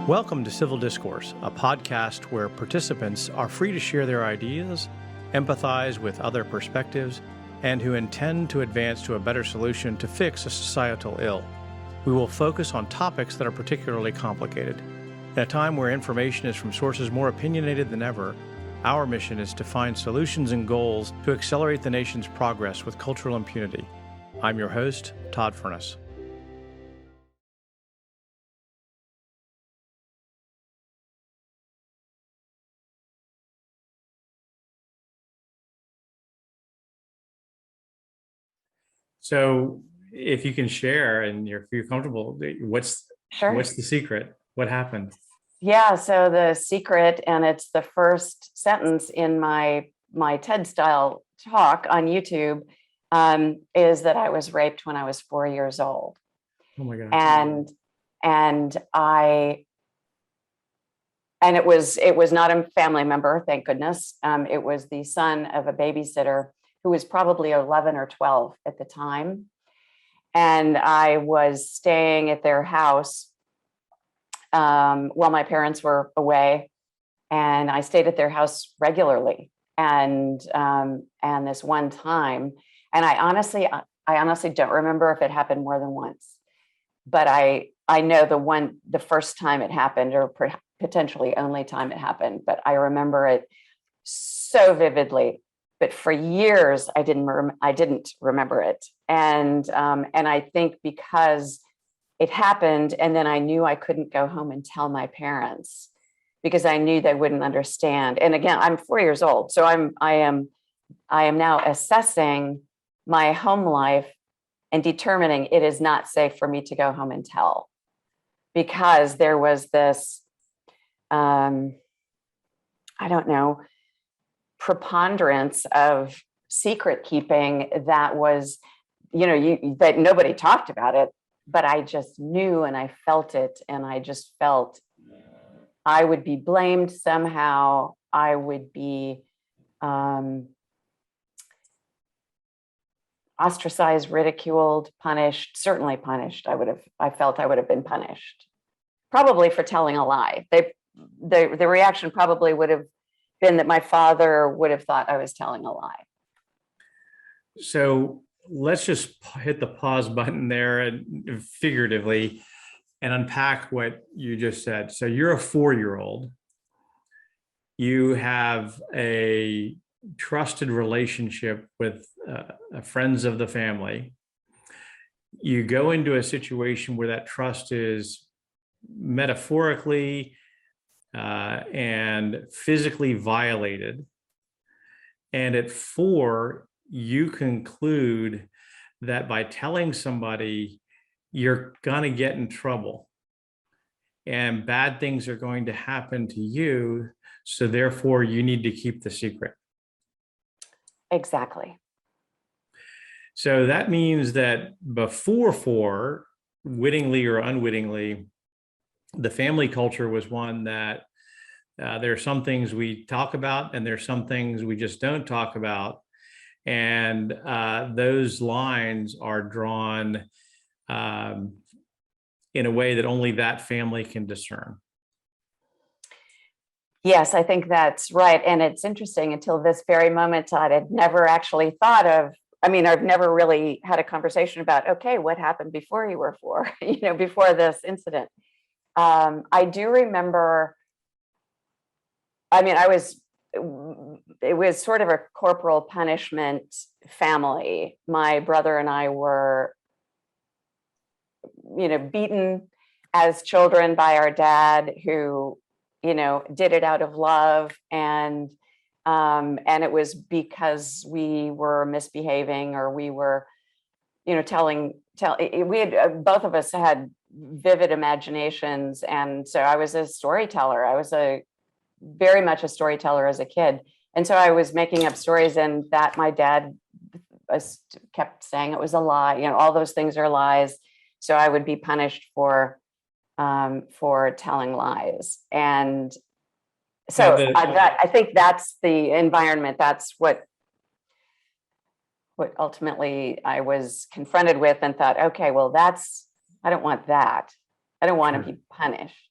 Welcome to Civil Discourse, a podcast where participants are free to share their ideas, empathize with other perspectives, and who intend to advance to a better solution to fix a societal ill. We will focus on topics that are particularly complicated. In a time where information is from sources more opinionated than ever, our mission is to find solutions and goals to accelerate the nation's progress with cultural impunity. I'm your host, Todd Furniss. So if you can share and if you're comfortable, what's the secret? What happened? Yeah, so the secret, and it's the first sentence in my TED style talk on YouTube, is that I was raped when I was 4 years old. Oh my God. And it was not a family member, thank goodness. It was the son of a babysitter who was probably 11 or 12 at the time. And I was staying at their house while my parents were away, and I stayed at their house regularly. And this one time, and I honestly don't remember if it happened more than once, but I know the first time it happened, or potentially only time it happened, but I remember it so vividly. But for years, I didn't remember it, and I think because it happened, and then I knew I couldn't go home and tell my parents because I knew they wouldn't understand. And again, I'm 4 years old, so I am now assessing my home life and determining it is not safe for me to go home and tell, because there was this, I don't know, preponderance of secret keeping that was, that nobody talked about it, but I just knew and I felt it, and I just felt I would be blamed somehow. I would be ostracized, ridiculed, punished, certainly punished. I felt I would have been punished, probably for telling a lie. The reaction probably would have been that my father would have thought I was telling a lie. So let's just hit the pause button there and figuratively and unpack what you just said. So you're a 4-year-old. You have a trusted relationship with friends of the family. You go into a situation where that trust is metaphorically and physically violated. And at 4, you conclude that by telling somebody, you're going to get in trouble and bad things are going to happen to you. So therefore, you need to keep the secret. Exactly. So that means that before 4, wittingly or unwittingly, the family culture was one that there are some things we talk about and there's some things we just don't talk about. And those lines are drawn in a way that only that family can discern. Yes, I think that's right. And it's interesting, until this very moment, Todd, I'd never actually thought of, I've never really had a conversation about, okay, what happened before you were 4, before this incident. I do remember, it was sort of a corporal punishment family. My brother and I were, beaten as children by our dad, who, did it out of love. And it was because we were misbehaving, or we were, we had, both of us had vivid imaginations. And so I was a storyteller. I was very much a storyteller as a kid. And so I was making up stories, and that my dad kept saying it was a lie. All those things are lies. So I would be punished for telling lies. And so I think that's the environment. That's what ultimately I was confronted with, and thought, okay, well, I don't want that. I don't want to be punished.